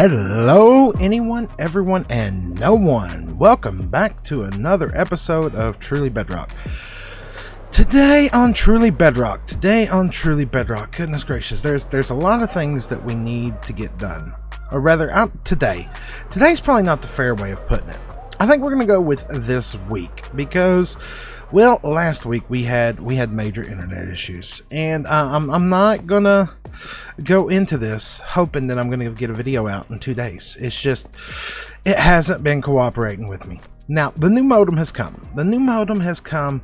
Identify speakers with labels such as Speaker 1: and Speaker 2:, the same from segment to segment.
Speaker 1: Hello, anyone, everyone, and no one. Welcome back to another episode of Truly Bedrock. Today on Truly Bedrock, goodness gracious, there's a lot of things that we need to get done. Or rather, today's probably not the fair way of putting it. I think we're going to go with this week because, well, last week we had major internet issues, and I'm not gonna go into this hoping that I'm gonna get a video out in 2 days. It's just, it hasn't been cooperating with me. Now the new modem has come,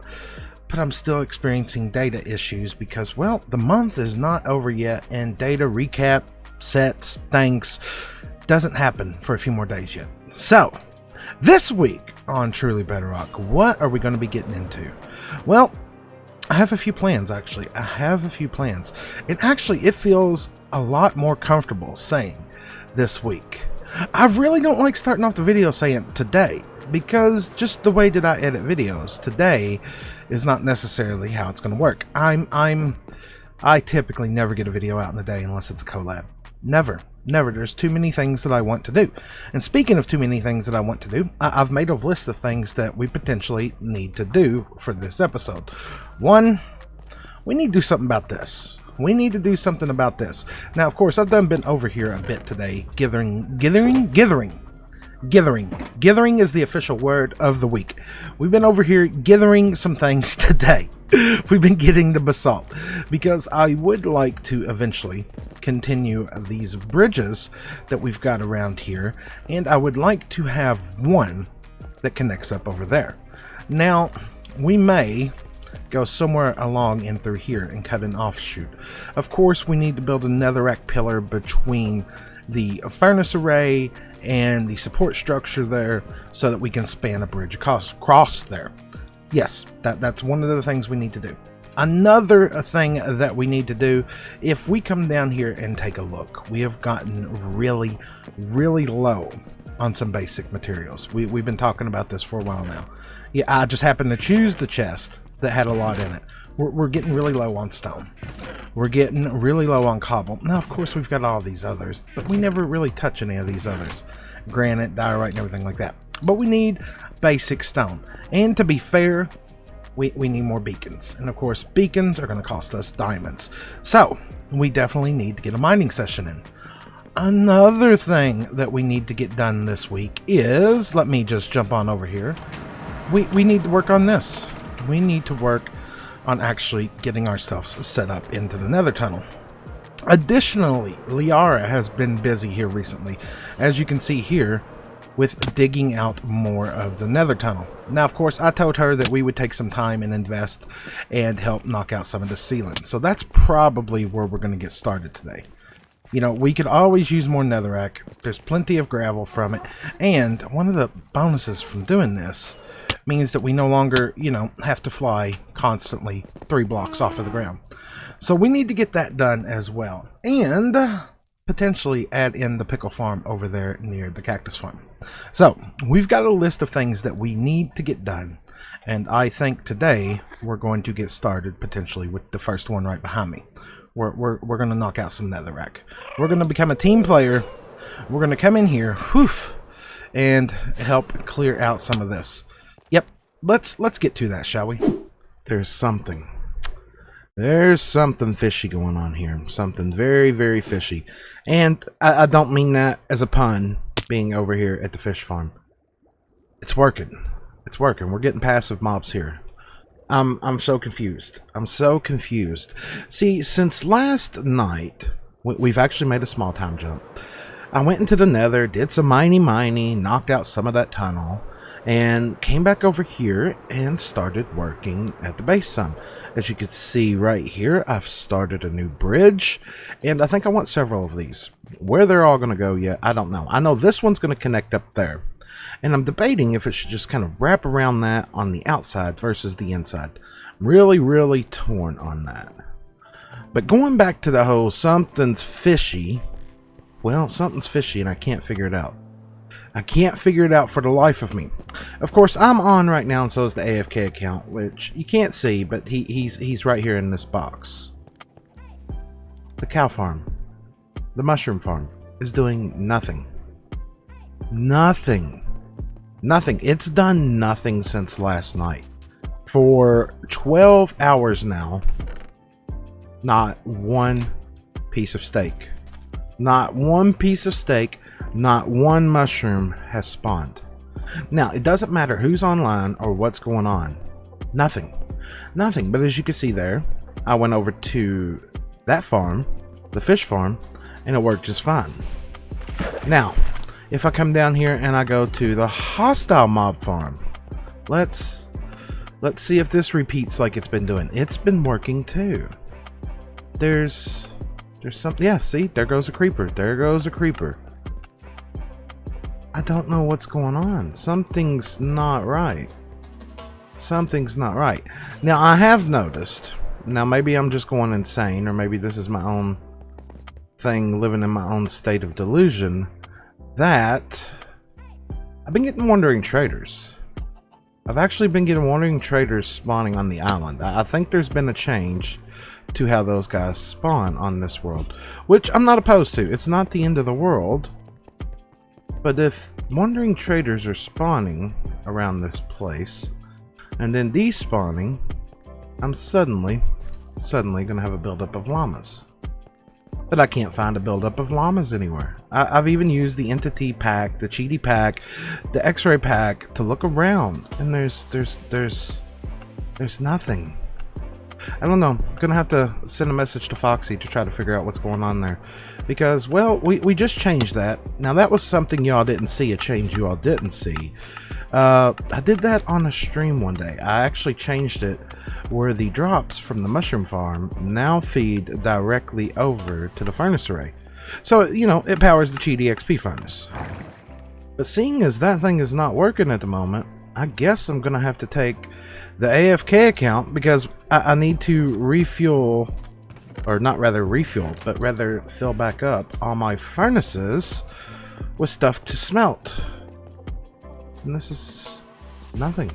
Speaker 1: but I'm still experiencing data issues because, well, the month is not over yet, and data recap sets things doesn't happen for a few more days yet. So this week on Truly Bedrock, what are we going to be getting into? Well, I have a few plans, actually. And actually, it feels a lot more comfortable saying this week. I really don't like starting off the video saying today, because just the way that I edit videos, today is not necessarily how it's going to work. I typically never get a video out in a day unless it's a collab. Never. There's too many things that I want to do. And speaking of too many things that I want to do, I've made a list of things that we potentially need to do for this episode. One, we need to do something about this. Now, of course, I've been over here a bit today, githering. Githering is the official word of the week. We've been over here githering some things today. We've been getting the basalt because I would like to eventually continue these bridges that we've got around here, and I would like to have one that connects up over there. Now, we may go somewhere along in through here and cut an offshoot. Of course, we need to build a netherrack pillar between the furnace array and the support structure there so that we can span a bridge across there. Yes, that's one of the things we need to do. Another thing that we need to do, if we come down here and take a look, we have gotten really low on some basic materials. We've been talking about this for a while now. Yeah, I just happened to choose the chest that had a lot in it. We're getting really low on stone. We're getting really low on cobble. Now, of course, we've got all these others, but we never really touch any of these others. Granite, diorite, and everything like that. But we need basic stone. And to be fair, we need more beacons. And of course, beacons are going to cost us diamonds. So, we definitely need to get a mining session in. Another thing that we need to get done this week is, let me just jump on over here. We need to work on this. We need to work on actually getting ourselves set up into the nether tunnel. Additionally, Liara has been busy here recently, as you can see here, with digging out more of the nether tunnel. Now, of course, I told her that we would take some time and invest and help knock out some of the ceiling. So that's probably where we're going to get started today. You know, we could always use more netherrack. There's plenty of gravel from it. And one of the bonuses from doing this means that we no longer, have to fly constantly 3 blocks off of the ground. So we need to get that done as well. And potentially add in the pickle farm over there near the cactus farm. So we've got a list of things that we need to get done, and I think today we're going to get started potentially with the first one right behind me. We're going to knock out some netherrack. We're going to become a team player. We're going to come in here, and help clear out some of this. Yep, let's get to that, shall we? There's something fishy going on here. Something very fishy. And I don't mean that as a pun, being over here at the fish farm. It's working. We're getting passive mobs here. I'm so confused. See, since last night, we've actually made a small time jump. I went into the nether, did some mining, knocked out some of that tunnel, and came back over here and started working at the base some. As you can see right here, I've started a new bridge, and I think I want several of these. Where they're all going to go yet, I don't know. I know this one's going to connect up there, and I'm debating if it should just kind of wrap around that on the outside versus the inside. Really torn on that. But going back to the whole something's fishy, well, something's fishy and I can't figure it out. I can't figure it out for the life of me. Of course, I'm on right now, and so is the AFK account, which you can't see, but he's right here in this box. The cow farm. The mushroom farm. is doing nothing. Nothing. Nothing. It's done nothing since last night. For 12 hours now, not one piece of steak. Not one piece of steak, not one mushroom has spawned. Now, it doesn't matter who's online or what's going on. Nothing. Nothing. But as you can see there, I went over to that farm, the fish farm, and it worked just fine. Now, if I come down here and I go to the hostile mob farm, let's see if this repeats like it's been doing. It's been working too. There's something. Yeah, see, there goes a creeper. There goes a creeper. I don't know what's going on. Something's not right. Something's not right. Now, I have noticed. Now, maybe I'm just going insane, or maybe this is my own thing, living in my own state of delusion, that I've been getting wandering traders. I've actually been getting wandering traders spawning on the island. I think there's been a change to how those guys spawn on this world, which I'm not opposed to. It's not the end of the world, but if wandering traders are spawning around this place and then despawning, I'm suddenly gonna have a buildup of llamas. But I can't find a buildup of llamas anywhere. I've even used the entity pack, the cheaty pack, the x-ray pack to look around, and there's nothing. I don't know. I'm gonna have to send a message to Foxy to try to figure out what's going on there, because, well, we just changed that. Now, that was something y'all didn't see, a change you all didn't see. I did that on a stream one day. I actually changed it where the drops from the mushroom farm now feed directly over to the furnace array. So, you know, it powers the cheaty XP furnace. But seeing as that thing is not working at the moment, I guess I'm gonna have to take the AFK account, because I need to refuel, or not rather refuel, but rather fill back up all my furnaces with stuff to smelt. And this is nothing.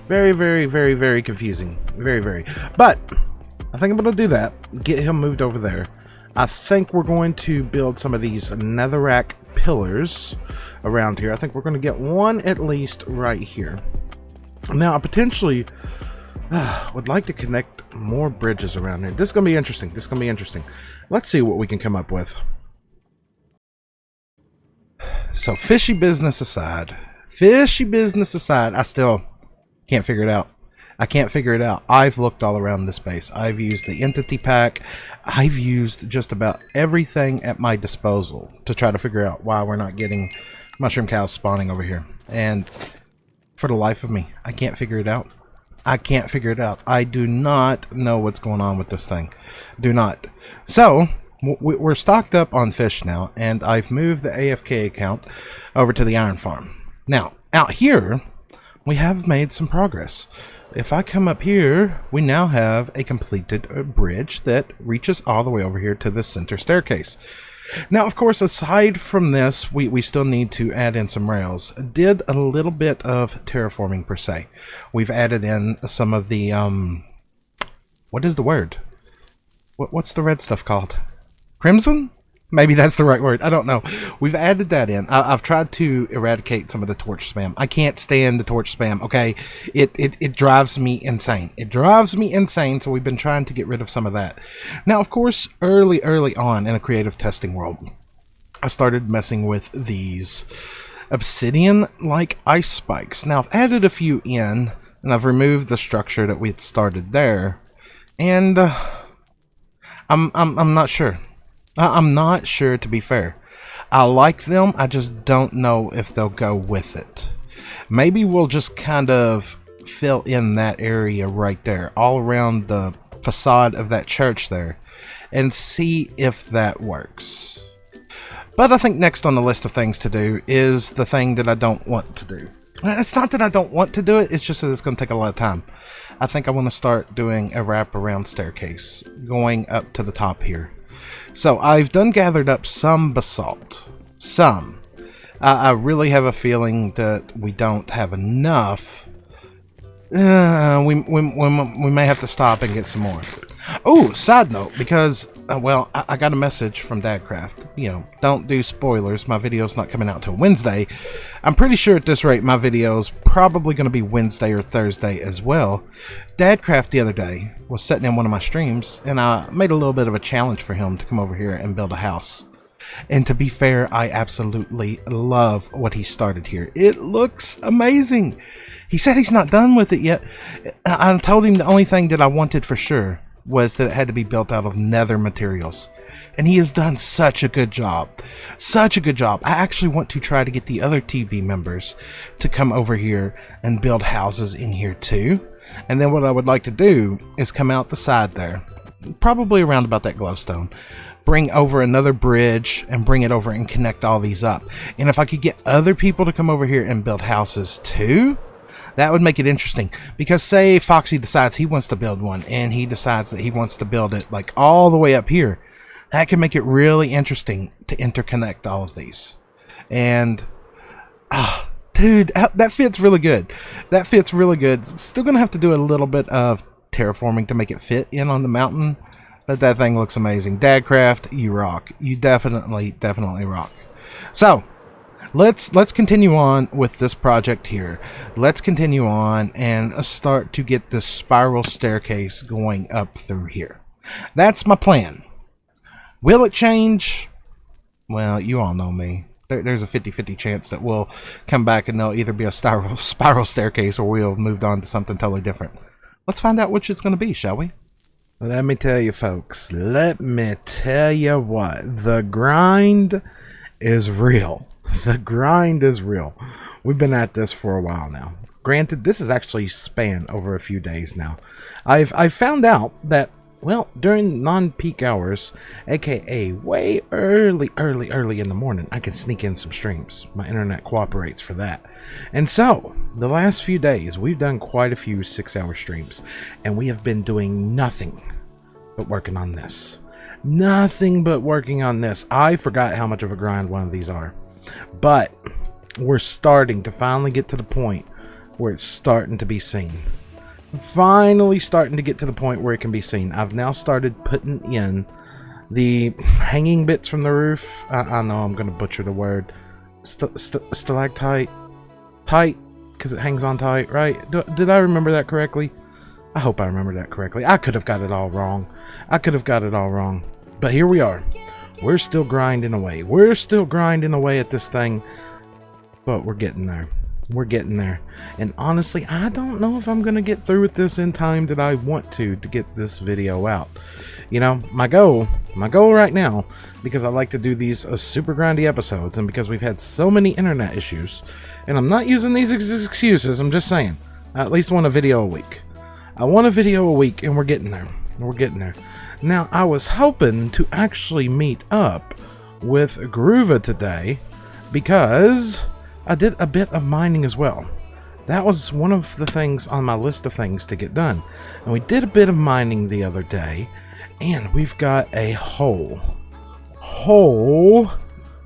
Speaker 1: Very, very, very, very confusing. Very, very. But I think I'm going to do that. Get him moved over there. I think we're going to build some of these netherrack pillars around here. I think we're going to get one at least right here. Now, I potentially would like to connect more bridges around here. This is going to be interesting. This is going to be interesting. Let's see what we can come up with. So, fishy business aside, I still can't figure it out. I can't figure it out. I've looked all around this base. I've used the entity pack. I've used just about everything at my disposal to try to figure out why we're not getting mushroom cows spawning over here. And for the life of me, I can't figure it out. I can't figure it out. I do not know what's going on with this thing. Do not. So, we're stocked up on fish now, and I've moved the AFK account over to the iron farm. Now, out here, we have made some progress. If I come up here, we now have a completed bridge that reaches all the way over here to the center staircase. Now, of course, aside from this, we still need to add in some rails. Did a little bit of terraforming per se. We've added in some of the, what is the word? What's the red stuff called? Crimson? Maybe that's the right word. I don't know. We've added that in. I've tried to eradicate some of the torch spam. I can't stand the torch spam, okay? It drives me insane. It drives me insane, so we've been trying to get rid of some of that. Now, of course, early on in a creative testing world, I started messing with these obsidian-like ice spikes. Now, I've added a few in, and I've removed the structure that we had started there. And I'm not sure. I'm not sure, to be fair. I like them, I just don't know if they'll go with it. Maybe we'll just kind of fill in that area right there, all around the facade of that church there, and see if that works. But I think next on the list of things to do is the thing that I don't want to do. It's not that I don't want to do it, it's just that it's going to take a lot of time. I think I want to start doing a wraparound staircase going up to the top here. So I've gathered up some basalt. Some. I really have a feeling that we don't have enough. We may have to stop and get some more. Oh, side note, because well, I got a message from Dadcraft. You know, don't do spoilers. My video's not coming out till Wednesday. I'm pretty sure at this rate my video's probably going to be Wednesday or Thursday as well. Dadcraft the other day was sitting in one of my streams, and I made a little bit of a challenge for him to come over here and build a house. And to be fair, I absolutely love what he started here. It looks amazing. He said he's not done with it yet. I told him the only thing that I wanted for sure was that it had to be built out of nether materials. And he has done such a good job. Such a good job. I actually want to try to get the other TV members to come over here and build houses in here too. And then what I would like to do is come out the side there, probably around about that glowstone, bring over another bridge and bring it over and connect all these up. And if I could get other people to come over here and build houses too, that would make it interesting. Because say Foxy decides he wants to build one and he decides that he wants to build it like all the way up here, that can make it really interesting to interconnect all of these. And dude, that fits really good. That fits really good. Still gonna have to do a little bit of terraforming to make it fit in on the mountain, but that thing looks amazing. Dadcraft, you rock. You definitely rock. So let's continue on with this project here. Let's continue on and start to get this spiral staircase going up through here. That's my plan. Will it change? Well, you all know me. There's a 50-50 chance that we'll come back and there'll either be a spiral staircase or we'll have moved on to something totally different. Let's find out which it's going to be, shall we? Let me tell you, folks. Let me tell you what. The grind is real. The grind is real. We've been at this for a while now. Granted, this has actually spanned over a few days now. I've found out that, well, during non-peak hours, aka way early in the morning, I can sneak in some streams. My internet cooperates for that. And so, the last few days, we've done quite a few 6-hour streams, and we have been doing nothing but working on this. Nothing but working on this. I forgot how much of a grind one of these are. But we're starting to finally get to the point where it's starting to be seen. Finally starting to get to the point where it can be seen. I've now started putting in the hanging bits from the roof. I know I'm going to butcher the word. Stalactite. Tight, because it hangs on tight, right? Did I remember that correctly? I hope I remember that correctly. I could have got it all wrong. But here we are. We're still grinding away. We're still grinding away at this thing. But we're getting there. We're getting there. And honestly, I don't know if I'm going to get through with this in time that I want to get this video out. You know, my goal right now, because I like to do these super grindy episodes, and because we've had so many internet issues, and I'm not using these as excuses, I'm just saying, I at least want a video a week. I want a video a week, and we're getting there. We're getting there. Now, I was hoping to actually meet up with Groova today, because I did a bit of mining as well. That was one of the things on my list of things to get done. And we did a bit of mining the other day, and we've got a whole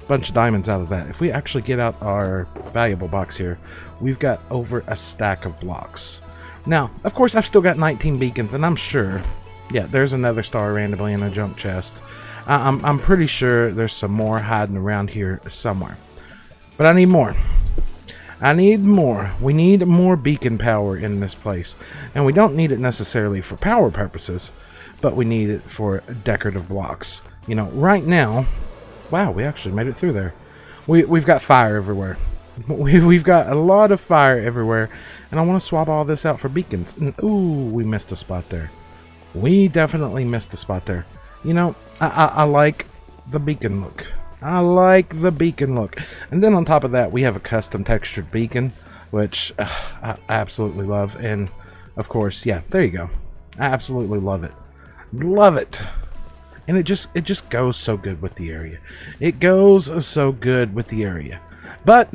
Speaker 1: bunch of diamonds out of that. If we actually get out our valuable box here, we've got over a stack of blocks. Now, of course, I've still got 19 beacons, and I'm sure, yeah, there's another star randomly in a junk chest. I'm pretty sure there's some more hiding around here somewhere. But I need more. I need more. We need more beacon power in this place. And we don't need it necessarily for power purposes, but we need it for decorative blocks. You know, right now, wow, we actually made it through there. We've got fire everywhere. We've got a lot of fire everywhere. And I want to swap all this out for beacons. And, ooh, we missed a spot there. We definitely missed a spot there. You know, I like the beacon look. I like the beacon look. And then on top of that, we have a custom textured beacon, which I absolutely love. And of course, yeah, there you go. I absolutely love it. Love it. And it just goes so good with the area. It goes so good with the area. But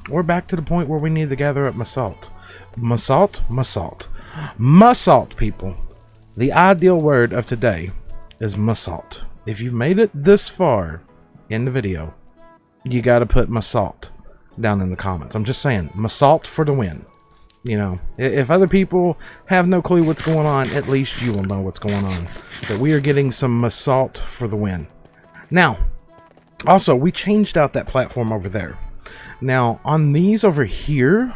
Speaker 1: we're back to the point where we need to gather up basalt. Basalt, people. The ideal word of today is basalt. If you've made it this far in the video, you got to put basalt down in the comments. I'm just saying, basalt for the win. You know, if other people have no clue what's going on, at least you will know what's going on. That we are getting some basalt for the win. Now, also, we changed out that platform over there. Now, on these over here,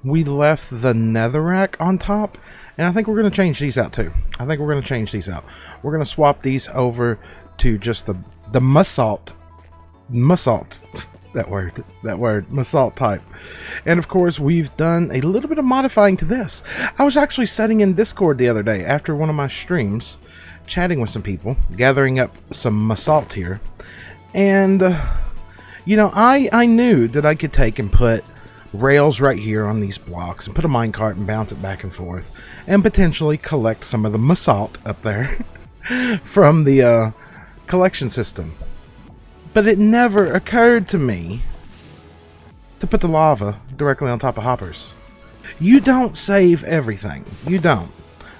Speaker 1: we left the netherrack on top. And I think we're going to change these out too. I think we're going to change these out. We're going to swap these over to just the basalt. That word, basalt type. And of course, we've done a little bit of modifying to this. I was actually sitting in Discord the other day after one of my streams, chatting with some people, gathering up some basalt here. And, you know, I knew that I could take and put rails right here on these blocks and put a minecart and bounce it back and forth and potentially collect some of the basalt up there from the collection system. But it never occurred to me to put the lava directly on top of hoppers. You don't save everything. You don't.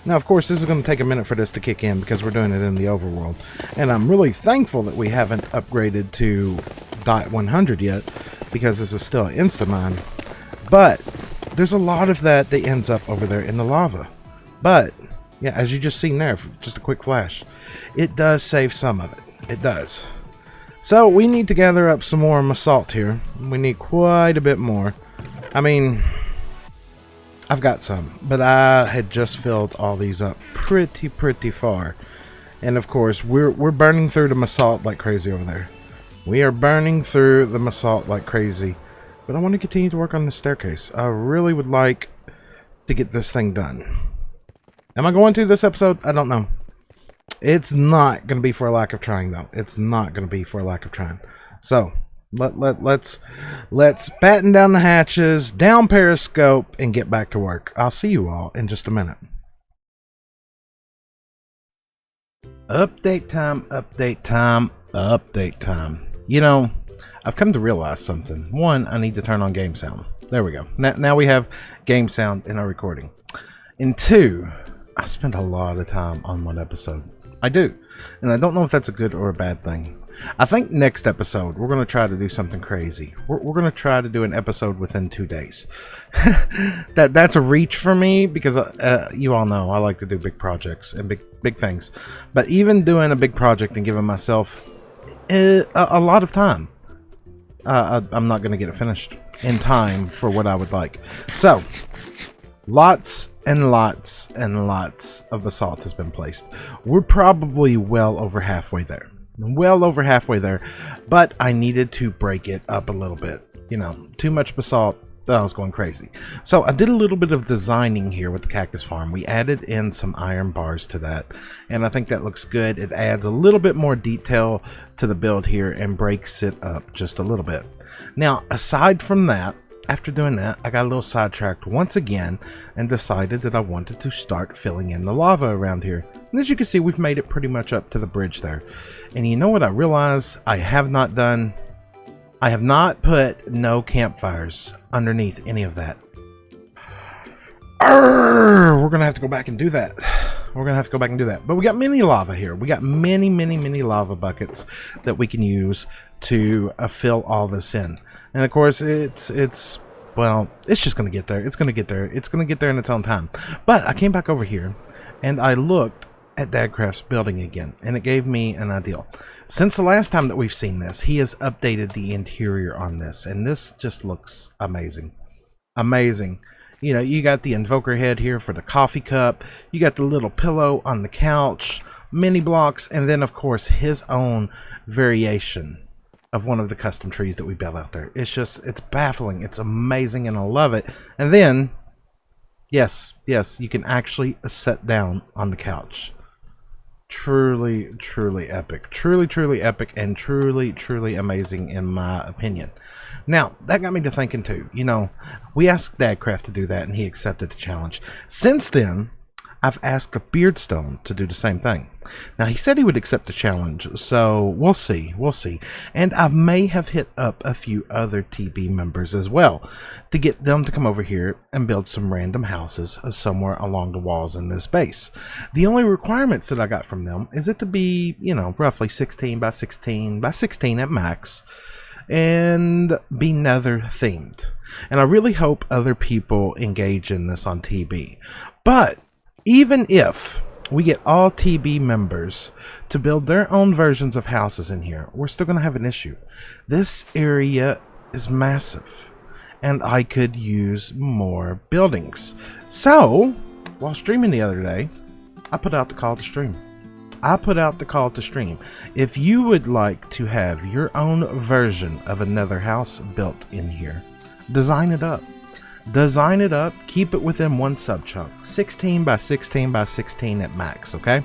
Speaker 1: Now, of course, this is going to take a minute for this to kick in because we're doing it in the overworld. And I'm really thankful that we haven't upgraded to .100 yet because this is still an insta-mine. But there's a lot of that ends up over there in the lava. But, yeah, as you just seen there, just a quick flash, it does save some of it. It does. So we need to gather up some more basalt here. We need quite a bit more. I mean, I've got some, but I had just filled all these up pretty far. And of course, we're burning through the basalt like crazy over there. We are burning through the basalt like crazy. But I want to continue to work on the staircase. I really would like to get this thing done. Am I going to this episode? I don't know. It's not going to be for a lack of trying, though. It's not going to be for a lack of trying. So, let's batten down the hatches, down periscope, and get back to work. I'll see you all in just a minute. Update time, update time, update time. You know, I've come to realize something. One, I need to turn on game sound. There we go. Now we have game sound in our recording. And two, I spent a lot of time on one episode. I do. And I don't know if that's a good or a bad thing. I think next episode, we're going to try to do something crazy. We're going to try to do an episode within 2 days. That's a reach for me because you all know I like to do big projects and big things. But even doing a big project and giving myself a lot of time, I'm not going to get it finished in time for what I would like. So, lots and lots and lots of basalt has been placed. We're probably well over halfway there. But I needed to break it up a little bit. You know, too much basalt, I was going crazy. So I did a little bit of designing here with the cactus farm. We added in some iron bars to that, and I think that looks good. It adds a little bit more detail to the build here and breaks it up just a little bit. Now, aside from that, after doing that, I got a little sidetracked once again and decided that I wanted to start filling in the lava around here. And as you can see, we've made it pretty much up to the bridge there. And you know what I realized I have not done? I have not put no campfires underneath any of that. We're going to have to go back and do that. But we got mini lava here. We got many lava buckets that we can use to fill all this in. And of course, it's just going to get there. It's going to get there in its own time. But I came back over here and I looked at Dadcraft's building again, and it gave me an idea. Since the last time that we've seen this, he has updated the interior on this, and this just looks amazing. You know, you got the invoker head here for the coffee cup, you got the little pillow on the couch, mini blocks, and then of course his own variation of one of the custom trees that we built out there. It's baffling, it's amazing, and I love it. And then, yes, you can actually sit down on the couch. Truly epic. Truly epic and truly amazing in my opinion. Now, that got me to thinking too. You know, we asked Dadcraft to do that and he accepted the challenge. Since then, I've asked a Beardstone to do the same thing. Now, he said he would accept the challenge, so we'll see. And I may have hit up a few other TB members as well to get them to come over here and build some random houses somewhere along the walls in this base. The only requirements that I got from them is it to be, you know, roughly 16 by 16 by 16 at max. and be nether themed. And I really hope other people engage in this on TB. But even if we get all TB members to build their own versions of houses in here, we're still going to have an issue. This area is massive, and I could use more buildings. So, while streaming the other day, I put out the call to stream. If you would like to have your own version of another house built in here, design it up. Keep it within one sub chunk, 16 by 16 by 16 at max, okay?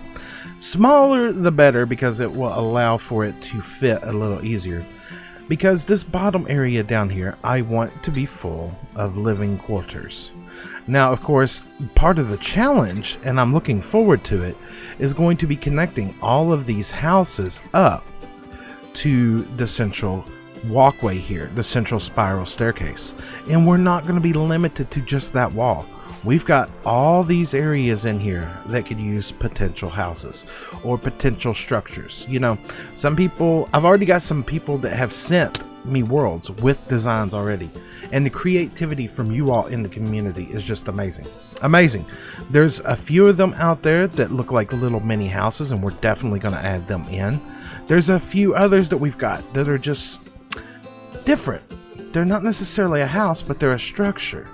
Speaker 1: Smaller the better, because it will allow for it to fit a little easier. Because this bottom area down here, I want to be full of living quarters. Now, of course, part of the challenge, and I'm looking forward to it, is going to be connecting all of these houses up to the central walkway here, the central spiral staircase. And we're not going to be limited to just that wall. We've got all these areas in here that could use potential houses or potential structures. You know, some people, I've already got some people that have sent me worlds with designs already, and the creativity from you all in the community is just amazing. There's a few of them out there that look like little mini houses, and we're definitely going to add them in. There's a few others that we've got that are just different. They're not necessarily a house, but they're a structure.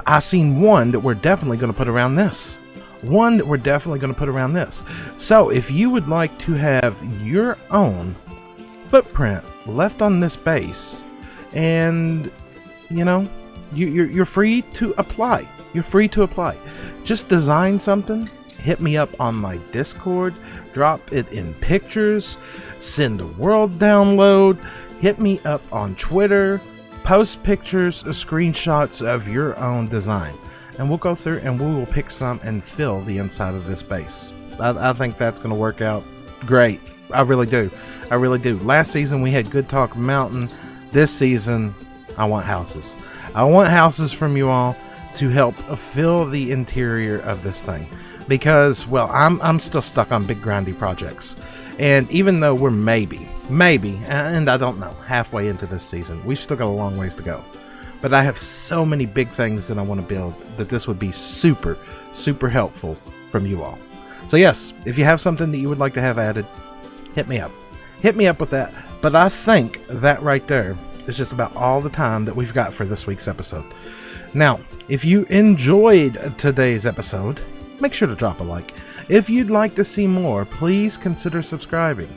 Speaker 1: I seen one that we're definitely going to put around this. So if you would like to have your own footprint left on this base, and you know, you're free to apply. Just design something, hit me up on my Discord, drop it in pictures, send a world download, hit me up on Twitter, post pictures, screenshots of your own design, and we'll go through and we will pick some and fill the inside of this base. I think that's going to work out great. I really do. Last season we had Good Talk Mountain. This season I want houses. From you all to help fill the interior of this thing, because, well, I'm still stuck on big grindy projects. And even though we're maybe, and I don't know, halfway into this season, we've still got a long ways to go. But I have so many big things that I want to build that this would be super, super helpful from you all. So yes, if you have something that you would like to have added, hit me up with that. But I think that right there is just about all the time that we've got for this week's episode. Now, if you enjoyed today's episode, make sure to drop a like. If you'd like to see more, please consider subscribing.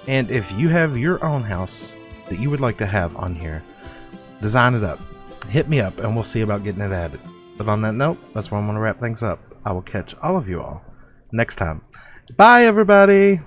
Speaker 1: And if you have your own house that you would like to have on here, design it up. Hit me up and we'll see about getting it added. But on that note, that's where I'm going to wrap things up. I will catch all of you all next time. Bye, everybody.